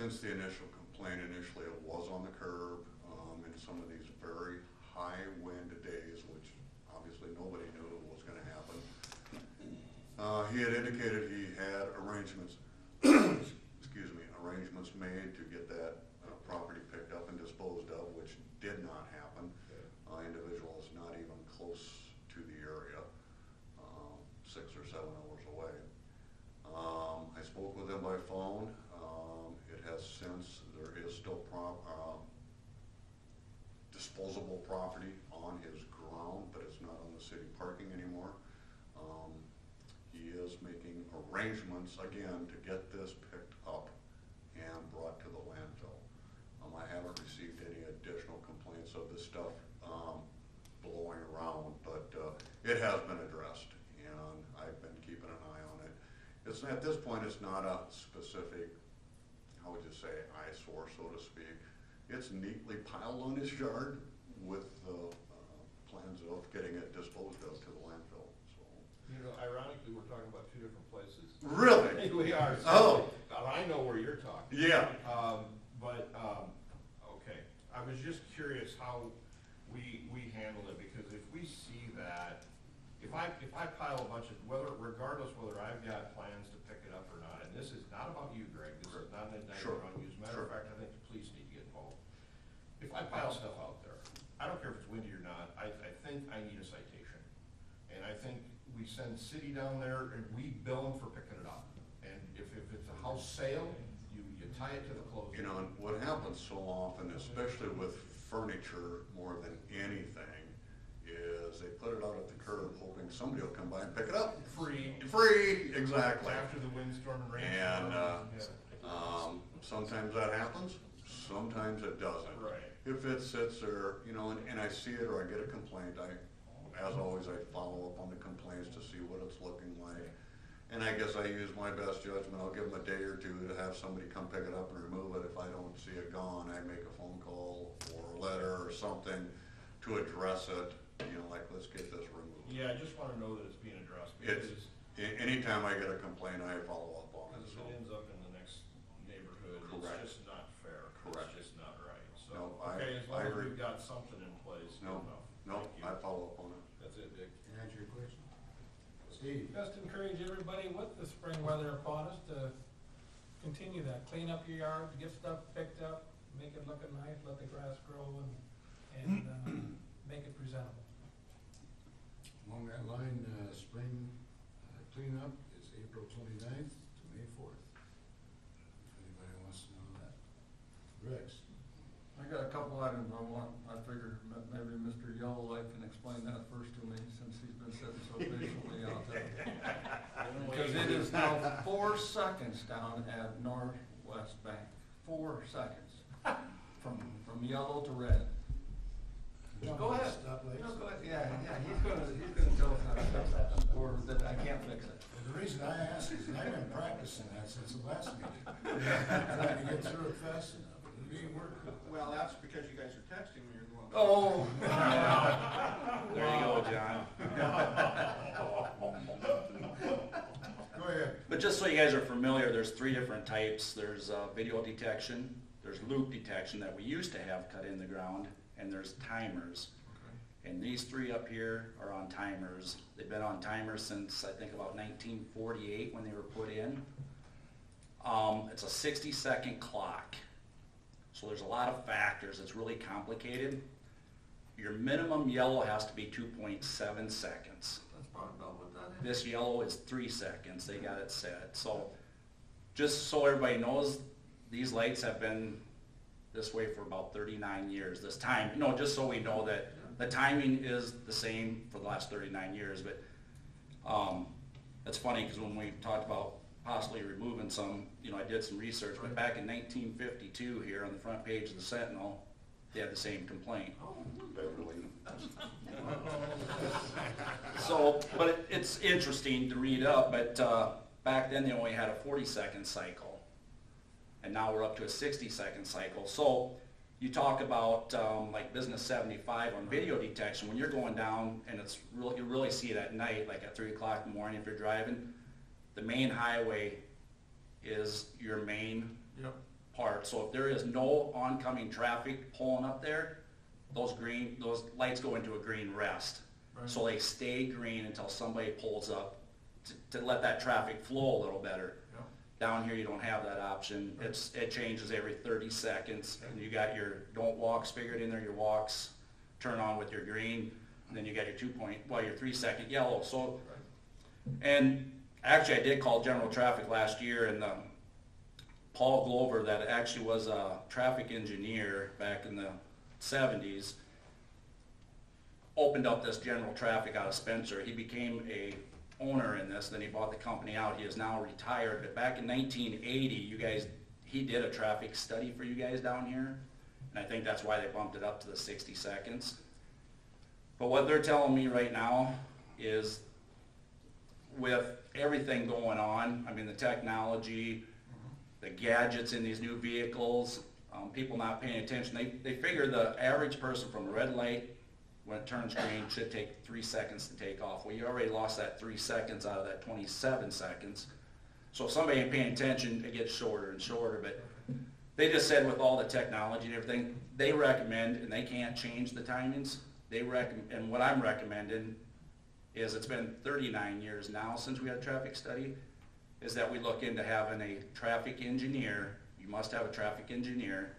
since the initial complaint, initially it was on the curb, in some of these very high wind days, which obviously nobody knew was gonna happen. He had indicated he had arrangements, excuse me, arrangements made to get that property picked up and disposed of, which did not happen. Individual is not even close to the area, 6 or 7 hours away. I spoke with him by phone. It has since, there is still disposable property on his ground, but it's not on the city parking anymore. He is making arrangements again to get this picked up and brought to the landfill. I haven't received any additional complaints of this stuff blowing around, but it has been addressed, and I've been keeping an eye on it. It's at this point, it's not a specific, how would you say, eyesore, so to speak. It's neatly piled on his yard with plans of getting it disposed of to the landfill. So, you know, ironically, we're talking about two different places. Really? We are. Oh. I know where you're talking. Yeah. Okay. I was just curious how we handle it, because if we see that, if I pile a bunch of, regardless whether I've got plans to pick it up or not, and this is not about you, Greg, this is not an indictment on you. As a matter of fact, I think the police need to get involved. If I pile stuff out there, I don't care if it's windy or not, I think I need a citation. And I think we send city down there and we bill them for picking it up. And if it's a house sale, you tie it to the closing. You know, and what happens so often, especially with furniture more than anything, is they put it out at the curb hoping somebody will come by and pick it up. Free, exactly. After the windstorm and rain. And sometimes that happens, sometimes it doesn't. Right. If it sits there, you know, and I see it or I get a complaint, as always, I follow up on the complaints to see what it's looking like. And I guess I use my best judgment. I'll give them a day or two to have somebody come pick it up and remove it. If I don't see it gone, I make a phone call or a letter or something to address it, you know, like, let's get this removed. Yeah, I just wanna know that it's being addressed, It's, because anytime I get a complaint, I follow up on it. if So. it ends up in the next neighborhood, Correct. it's just not fair. Correct. It's just not right. So, No, okay, as long I as agree. we've got something in place, good No, enough. no, Thank you. I follow up on it. That's it, Dick. Can I answer your question? Steve? Just encourage everybody with the spring weather upon us to continue that. Clean up your yard, get stuff picked up, make it looking nice, let the grass grow, and make it presentable. Along that line, spring cleanup is April 29th to May 4th. If anybody wants to know that. Rex? I got a couple items I figured maybe Mr. Yellowlight can explain that first to me, since he's been sitting so patiently out there. Because it is now 4 seconds down at Northwest Bank, 4 seconds, from yellow to red. Go ahead. Stoplights. No, go ahead. Yeah, he's gonna tell us how to fix that, or that I can't fix it. Well, the reason I ask is I've been practicing that since the last meeting. Trying to get through it fast enough. It ain't working. Well, that's because you guys are texting me or going. Oh. There you go, John. Go ahead. But just so you guys are familiar, there's 3 different types. There's video detection, there's loop detection that we used to have cut in the ground, and there's timers. And these 3 up here are on timers. They've been on timers since, I think, about 1948 when they were put in. It's a 60-second clock. So there's a lot of factors. It's really complicated. Your minimum yellow has to be 2.7 seconds. That's probably about what that is. This yellow is 3 seconds. They got it set. So just so everybody knows, these lights have been this way for about 39 years. This time, just so we know that the timing is the same for the last 39 years. But it's funny because when we talked about possibly removing some, I did some research, but back in 1952 here on the front page of the Sentinel, they had the same complaint. So, but it's interesting to read up, but back then they only had a 40-second cycle, and now we're up to a 60-second cycle. So you talk about like Business 75 on video detection. When you're going down, and you really see it at night, like at 3 o'clock in the morning if you're driving, the main highway is your main part. So if there is no oncoming traffic pulling up there, those lights go into a green rest. Right. So they stay green until somebody pulls up to let that traffic flow a little better. Yeah. Down here, you don't have that option. It changes every 30 seconds. And you got your don't walks figured in there, your walks turn on with your green. And then you got your your 3-second yellow. So, and actually I did call General Traffic last year, and Paul Glover, that actually was a traffic engineer back in the 70s, opened up this General Traffic out of Spencer. He became a owner in this, then he bought the company out. He is now retired, but back in 1980, he did a traffic study for you guys down here, and I think that's why they bumped it up to the 60 seconds. But what they're telling me right now is, with everything going on, I mean, the technology, the gadgets in these new vehicles, people not paying attention, they figure the average person from a red light, when it turns green, should take 3 seconds to take off. Well, you already lost that 3 seconds out of that 27 seconds. So if somebody ain't paying attention, it gets shorter and shorter. But they just said with all the technology and everything, they recommend, and they can't change the timings, and what I'm recommending is, it's been 39 years now since we had a traffic study, is that we look into having a traffic engineer, you must have a traffic engineer,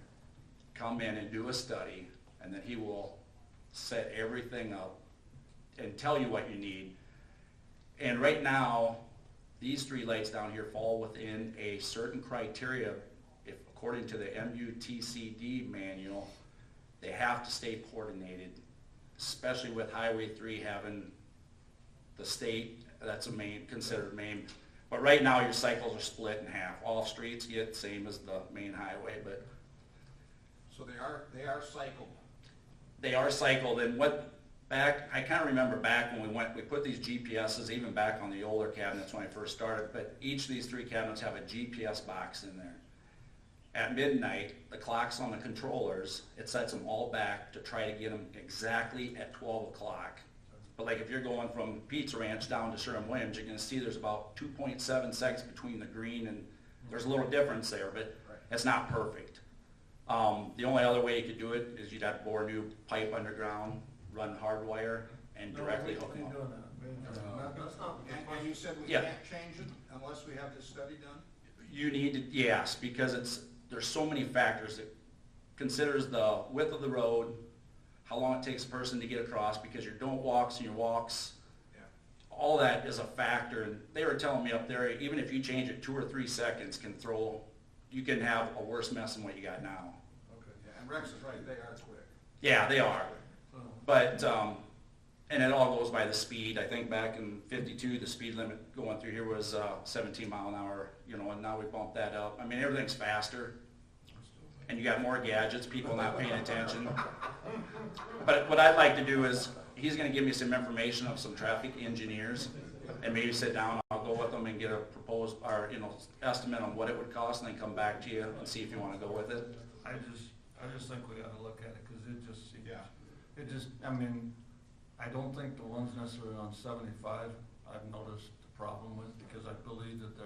come in and do a study, and then he will set everything up and tell you what you need. And right now, these 3 lights down here fall within a certain criteria. If according to the MUTCD manual, they have to stay coordinated, especially with Highway 3 having the state, that's considered main. But right now, your cycles are split in half. All streets get the same as the main highway, but So they are cycled. they are cycled. And I kind of remember back when we put these GPSs, even back on the older cabinets when I first started, but each of these 3 cabinets have a GPS box in there. At midnight, the clocks on the controllers, it sets them all back to try to get them exactly at 12 o'clock. But like if you're going from Pizza Ranch down to Sherwin-Williams, you're gonna see there's about 2.7 seconds between the green, and there's a little difference there, but it's not perfect. The only other way you could do it is you'd have to bore a new pipe underground, run hardwire, and directly hook them up. That's not. And you said we Yeah. can't change it unless we have this study done? You need to, yes, because there's so many factors. It considers the width of the road, how long it takes a person to get across, because your don't walks and your walks, Yeah. all that is a factor. And they were telling me up there, even if you change it 2 or 3 seconds, you can have a worse mess than what you got now. Okay. Yeah, and Rex is right, they are quick. Yeah, they are. But, and it all goes by the speed. I think back in 52, the speed limit going through here was 17 mile an hour, and now we bumped that up. I mean, everything's faster, and you got more gadgets, people not paying attention. But what I'd like to do is, he's gonna give me some information of some traffic engineers, and maybe sit down, I'll go with them and get a proposed, or, estimate on what it would cost, and then come back to you and see if you wanna go with it. I just think we ought to look at it, because it just seems, Yeah. I don't think the ones necessarily on 75, I've noticed the problem with, because I believe that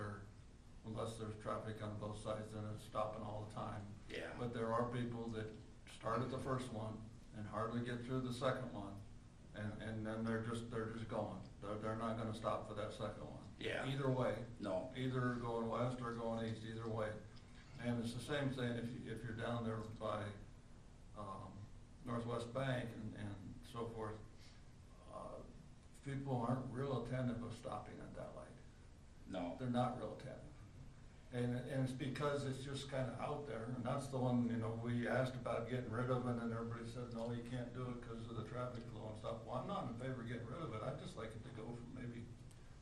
unless there's traffic on both sides, then it's stopping all the time. Yeah. But there are people that start at the first one and hardly get through the second one, and then they're just going. They're not gonna stop for that second one. Yeah. Either way, No. either going west or going east, either way. And it's the same thing if you're down there by Northwest Bank and so forth. People aren't real attentive of stopping at that light. No. They're not real attentive. And it's because it's just kind of out there, and that's the one, we asked about getting rid of it, and everybody said, no, you can't do it because of the traffic flow and stuff. Well, I'm not in favor of getting rid of it. I'd just like it to go from maybe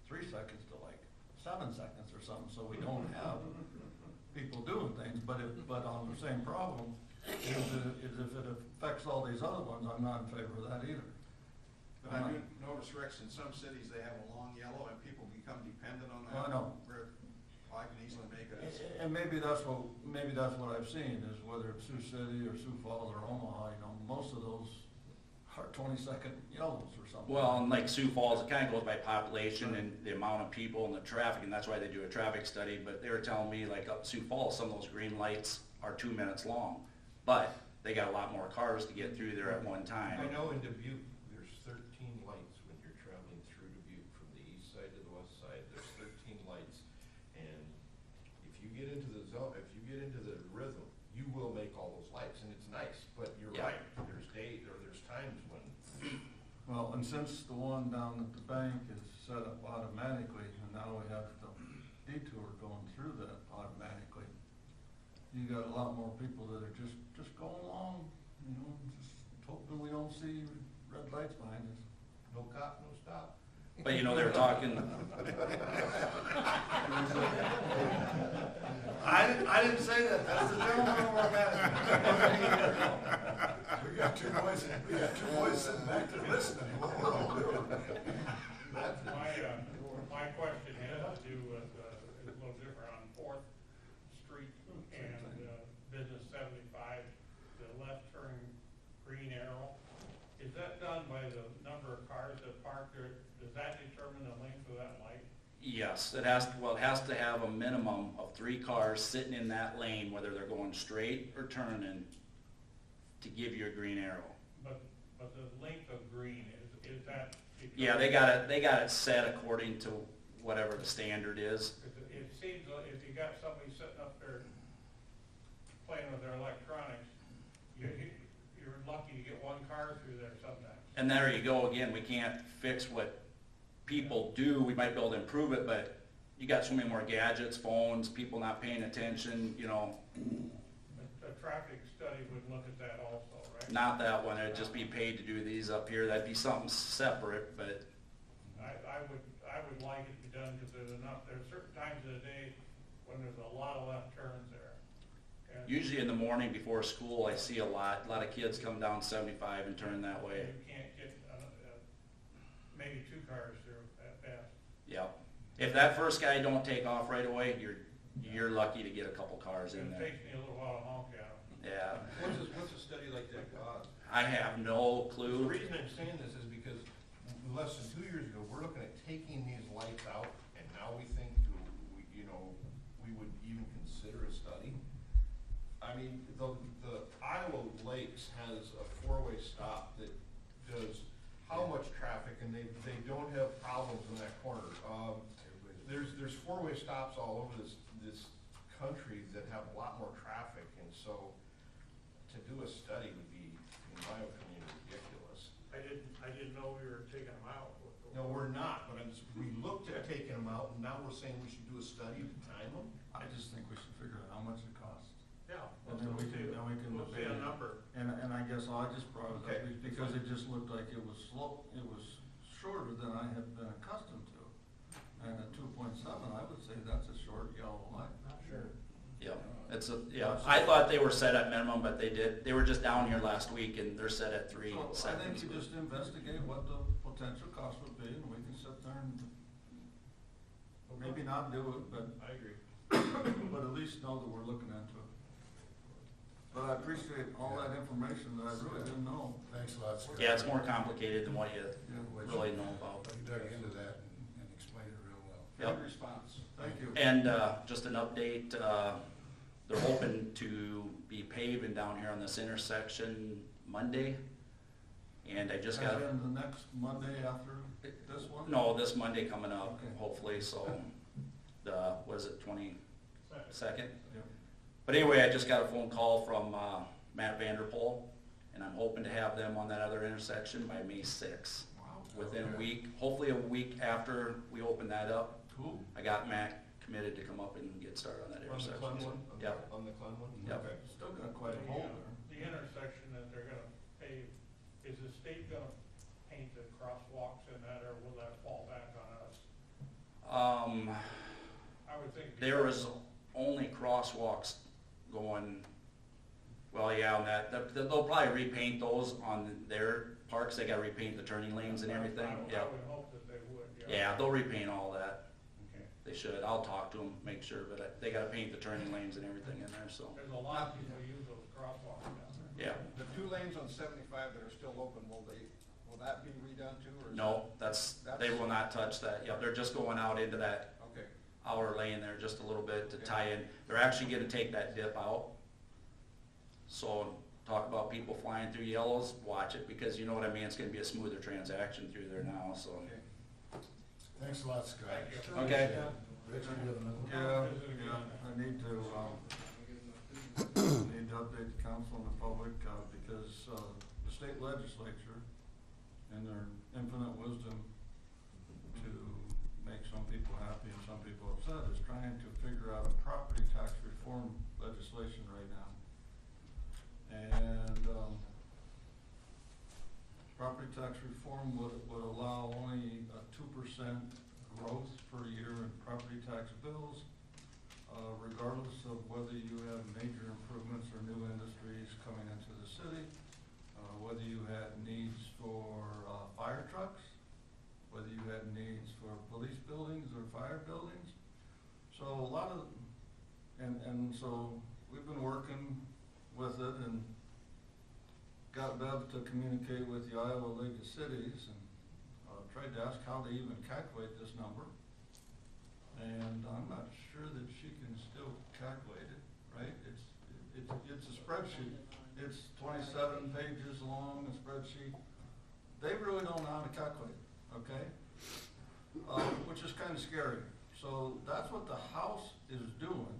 3 seconds to like 7 seconds or something, so we don't have people doing things. But on the same problem, is if it affects all these other ones, I'm not in favor of that either. But I do notice, Rex, in some cities, they have a long yellow and people become dependent on that. I know. Where I can easily make it. And maybe that's what I've seen, is whether it's Sioux City or Sioux Falls or Omaha, most of those are 20-second yellows or something. Well, and like Sioux Falls, it kind of goes by population and the amount of people and the traffic, and that's why they do a traffic study. But they were telling me, like up Sioux Falls, some of those green lights are 2 minutes long, but they got a lot more cars to get through there at one time. I know in Dubuque, there's 13 lights when you're traveling through Dubuque from the east side to the west side, there's 13 lights. And if you get into the zone, if you get into the rhythm, you will make all those lights, and it's nice, but you're Yeah. right, there's days, or there's times when, Well, and since the one down at the bank is set up automatically, and now we have the detour going through that automatically, you got a lot more people that are just going along, you know, just hoping we don't see red lights behind us. no cop, no stop. But you know, they were talking, I didn't say that, that's the gentleman over at We got two boys sitting back there listening. My question has to do with, is a little different on Fourth Street and, Business 75, the left turn green arrow. Is that done by the number of cars that park there? Does that determine the length of that light? yes, it has to have a minimum of 3 cars sitting in that lane, whether they're going straight or turning, to give you a green arrow. But the length of green, is that? Yeah, they got it set according to whatever the standard is. It seems like if you got somebody sitting up there playing with their electronics, you're lucky to get one car through there sometimes. And there you go again, we can't fix what people do, we might be able to improve it, but you got so many more gadgets, phones, people not paying attention, you know. A traffic study would look at that also, right? Not that one, it'd just be paid to do these up here, that'd be something separate, but I would like it to be done, because there's certain times of the day when there's a lot of left turns there. And usually in the morning before school, I see a lot of kids come down 75 and turn that way. You can't get, maybe 2 cars through at best. Yep. If that first guy don't take off right away, you're lucky to get a couple cars in It there. takes me a little while to honk at them. Yeah, What's a study like that cost? I have no The clue. reason I'm saying this is because less than 2 years ago, we're looking at taking these lights out, and now we think, we would even consider a study. I mean, the Iowa Lakes has a 4-way stop that does how much traffic, and they don't have problems in that corner. There's 4-way stops all over this country that have a lot more traffic, and so to do a study would be, in my opinion, ridiculous. I didn't know we were taking them out. No, we're not, but we looked at taking them out, and now we're saying we should do a study to time them? I just think we should figure out how much it costs. Yeah. And then we can We'll see debate a it. number. And I guess I just brought it Okay. up because it just looked like it was it was shorter than I have been accustomed to. And at 2.7, I would say that's a short yellow light. Sure. Yep, I thought they were set at minimum, but they were just down here last week and they're set at 3 So I seconds. think you just investigate what the potential cost would be, and we can sit there and maybe not do it, but, I agree. but at least know that we're looking into it. But I appreciate all that information that I really didn't know. Thanks a lot, Scott. Yeah, it's more complicated than what you Yeah, really know about. You dug into that and explained it real well. Yep. Good response. Thank you. And just an update, they're hoping to be paving down here on this intersection Monday. And I just got, As in the next Monday after this one? no, this Monday coming up, Okay. hopefully, so what is it, 22nd? Yep. But anyway, I just got a phone call from Matt Vanderpool, and I'm hoping to have them on that other intersection by May 6th. Wow. Within a Okay. week, hopefully a week after we open that up. Cool. I got Matt committed to come up and get started on that On the intersection. Clem one? Yep. On the Clem one? Yep. Okay. Still got quite a hole there. The intersection that they're gonna pave, is the state gonna paint the crosswalks in that, or will that fall back on us? I would think. There was only crosswalks going, well, yeah, on that, they'll probably repaint those on their parks, they gotta repaint the turning lanes and everything, I yeah. would hope that they would, yeah. Yeah, they'll repaint all that, Okay. they should, I'll talk to them, make sure, but they gotta paint the turning lanes and everything in there, so, There's a lot of people use those crosswalks down there. yeah. The 2 lanes on 75 that are still open, will that be redone too, or? is No, they will not touch that, yep, they're just going out into that Okay, outer lane there just a little bit to Okay. tie in, they're actually gonna take that dip out So talk about people flying through yellows, watch it, because you know what I mean, it's gonna be a smoother transaction through there now, so. Thanks a lot, Scott. Thank you. Okay. Richard, you have another one? Yeah, I need to update the council and the public, because, the state legislature, in their infinite wisdom to make some people happy and some people upset, is trying to figure out a property tax reform legislation right now. And, property tax reform would allow only a 2% growth per year in property tax bills, regardless of whether you have major improvements or new industries coming into the city, whether you had needs for fire trucks, whether you had needs for police buildings or fire buildings. So a lot of, and so we've been working with it and got Bev to communicate with the Iowa League of Cities and tried to ask how they even calculate this number. And I'm not sure that she can still calculate it, right? It's a spreadsheet. It's 27 pages long, a spreadsheet. They really don't know how to calculate it, okay? Which is kind of scary. So that's what the House is doing.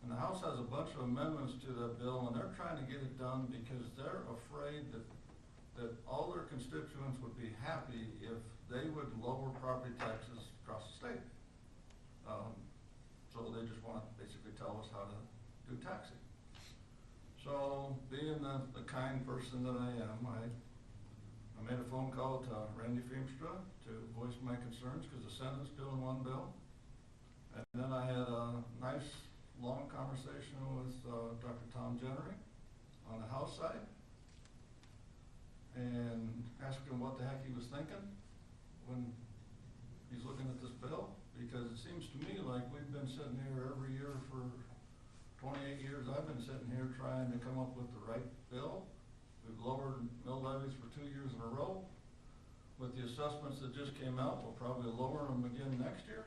And the House has a bunch of amendments to that bill, and they're trying to get it done because they're afraid that all their constituents would be happy if they would lower property taxes across the state. So they just want to basically tell us how to do taxing. So being the kind person that I am, I made a phone call to Randy Feenstra to voice my concerns because the Senate's doing one bill. And then I had a nice long conversation with Dr. Tom Jennery on the House side and asked him what the heck he was thinking when he's looking at this bill, because it seems to me like we've been sitting here every year for 28 years. I've been sitting here trying to come up with the right bill. We've lowered mill levies for 2 years in a row. With the assessments that just came out, we'll probably lower them again next year.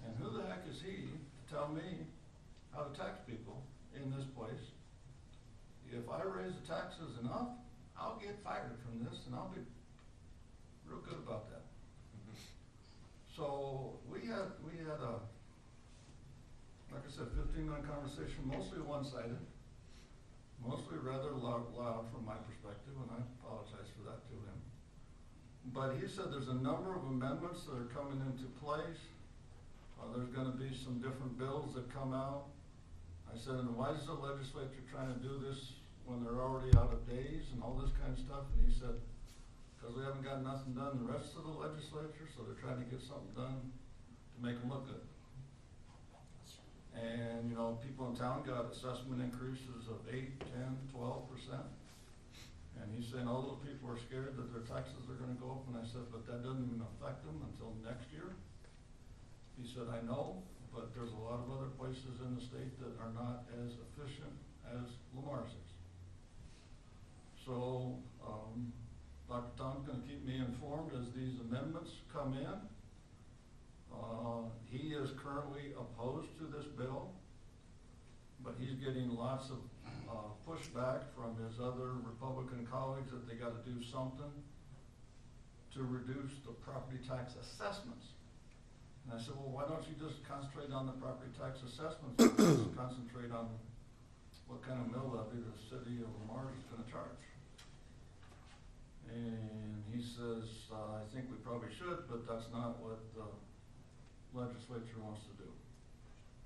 And who the heck is he to tell me how to tax people in this place? If I raise the taxes enough, I'll get fired from this, and I'll be real good about that. So we had a, like I said, 15-minute conversation, mostly one-sided, mostly rather loud from my perspective, and I apologize for that to him. But he said there's a number of amendments that are coming into place. There's going to be some different bills that come out. I said, and why is the legislature trying to do this when they're already out of days and all this kind of stuff? And he said, because we haven't got nothing done the rest of the legislature, so they're trying to get something done to make them look good. And, you know, people in town got assessment increases of 8, 10, 12%. And he's saying all those people are scared that their taxes are going to go up. And I said, but that doesn't even affect them until next year. He said, I know, but there's a lot of other places in the state that are not as efficient as Lamar's is. So, Dr. Tom's going to keep me informed as these amendments come in. He is currently opposed to this bill, but he's getting lots of pushback from his other Republican colleagues that they got to do something to reduce the property tax assessments. And I said, well, why don't you just concentrate on the property tax assessments and just concentrate on what kind of mill levy the city of Lamar is going to charge? And he says, I think we probably should, but that's not what the legislature wants to do.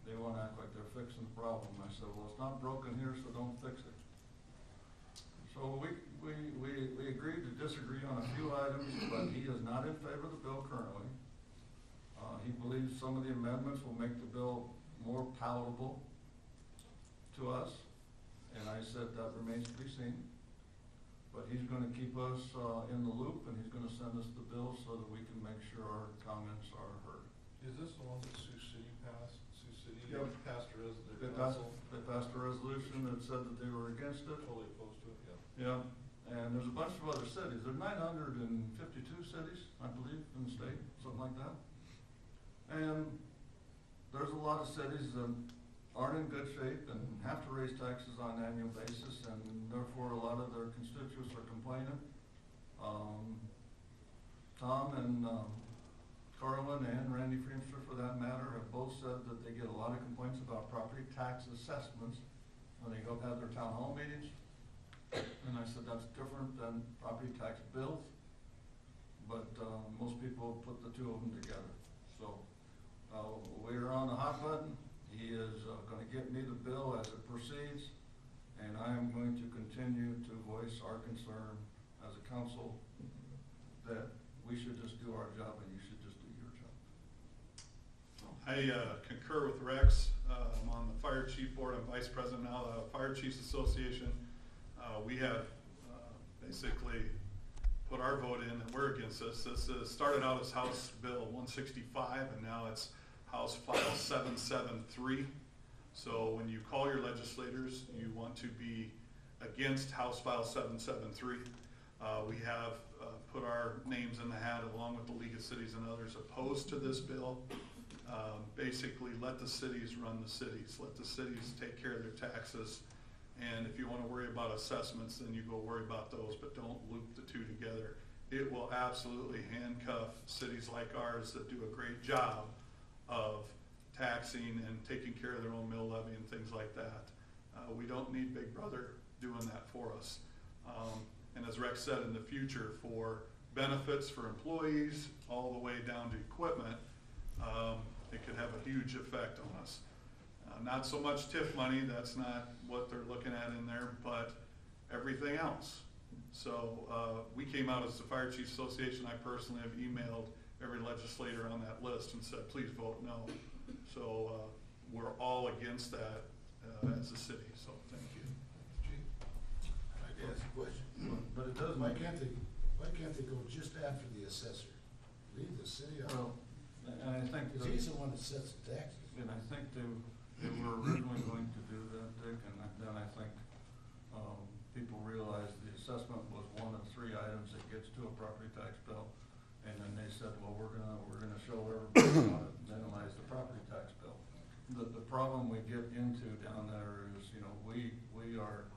They want to act like they're fixing the problem. I said, well, it's not broken here, so don't fix it. So we agreed to disagree on a few items, but he is not in favor of the bill currently. He believes some of the amendments will make the bill more palatable to us, and I said that remains to be seen. But he's going to keep us in the loop, and he's going to send us the bill so that we can make sure our comments are heard. Is this the one that Sioux City passed? Sioux City Yep. passed a They passed a resolution that said that they were against it. Totally opposed to it, yeah. Yeah, and there's a bunch of other cities. There's 952 cities, I believe, in the state, something like that. And there's a lot of cities that aren't in good shape and have to raise taxes on an annual basis, and therefore a lot of their constituents are complaining. Tom and Carlin and Randy Freemster, for that matter, have both said that they get a lot of complaints about property tax assessments when they go have their town hall meetings. And I said, that's different than property tax bills, but most people put the two of them together. So we're on the hot button. He is gonna get me the bill as it proceeds, and I am going to continue to voice our concern as a council that we should just do our job and you should just do your job. I concur with Rex. I'm on the Fire Chief Board. I'm Vice President now of the Fire Chiefs Association. We have basically put our vote in and we're against this. This started out as House Bill 165 and now it's House File 773. So when you call your legislators, you want to be against House File 773. We have put our names in the hat along with the League of Cities and others opposed to this bill. Basically, let the cities run the cities. Let the cities take care of their taxes. And if you want to worry about assessments, then you go worry about those, but don't loop the two together. It will absolutely handcuff cities like ours that do a great job of taxing and taking care of their own mill levy and things like that. We don't need Big Brother doing that for us. And as Rex said, in the future, for benefits for employees, all the way down to equipment, it could have a huge effect on us. Not so much TIF money, that's not what they're looking at in there, but everything else. So we came out as the Fire Chiefs Association. I personally have emailed every legislator on that list and said, please vote no. So we're all against that as a city, so thank you. I can ask a question. But it doesn't. Why can't they go just after the assessor? Leave the city out. Well, and I think. Because he's the one that sets the taxes. And I think they were originally going to do that, Dick, and then I think people realized the assessment was one of 3 items that gets to a property tax bill. And then they said, well, we're gonna show everybody how to minimize the property tax bill. The problem we get into down there is, you know, we are